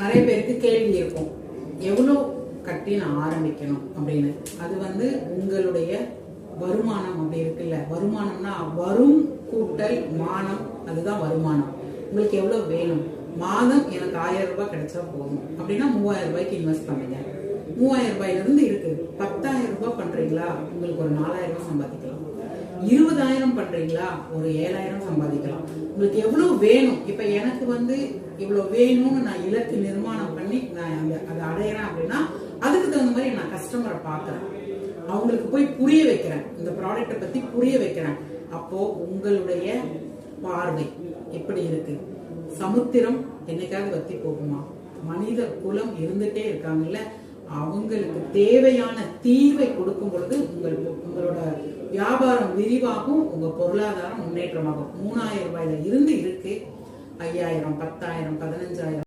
நிறைய பேருக்கு கேள்வி இருக்கும், எவ்வளோ கட்டி நான் ஆரம்பிக்கணும் அப்படின்னு. அது உங்களுடைய வருமானம் அப்படி இருக்குல்ல, வருமானம்னா வரும் கூட்டல் மானம், அதுதான் வருமானம். உங்களுக்கு எவ்வளவு வேணும்? மாதம் எனக்கு 1000 ரூபாய் கிடைச்சா போதும் அப்படின்னா 3000 ரூபாய்க்கு இன்வெஸ்ட் பண்ணுங்க. 3000 ரூபாயில இருந்து இருக்கு. 10,000 ரூபாய் பண்றீங்களா, உங்களுக்கு ஒரு 4000 ரூபாய் சம்பாதிக்கலாம். 20,000 பண்றீங்களா, ஒரு 7,000 சம்பாதிக்கலாம். உங்களுக்கு எவ்வளவு வேணும்? இப்ப எனக்கு இவ்வளவு வேணும்னு நான் இலக்கு நிர்மாணம் பண்ணி நான் அதை அடையிறேன் அப்படின்னா அதுக்கு தகுந்த மாதிரி நான் கஸ்டமரை பாக்குறேன், அவங்களுக்கு போய் புரிய வைக்கிறேன், இந்த ப்ராடக்ட்டை பத்தி புரிய வைக்கிறேன். அப்போ உங்களுடைய பார்வை எப்படி இருக்கு? சமுத்திரம் என்னைக்காவது வத்தி போகுமா? மனித குலம் இருந்துட்டே இருக்காங்கல்ல, அவங்களுக்கு தேவையான தீர்வை கொடுக்கும் பொழுது உங்களோட வியாபாரம் விரிவாகும், உங்க பொருளாதாரம் முன்னேற்றமாகும். 3000 ரூபாயில இருந்து இருக்கு 5000, 10,000, 15,000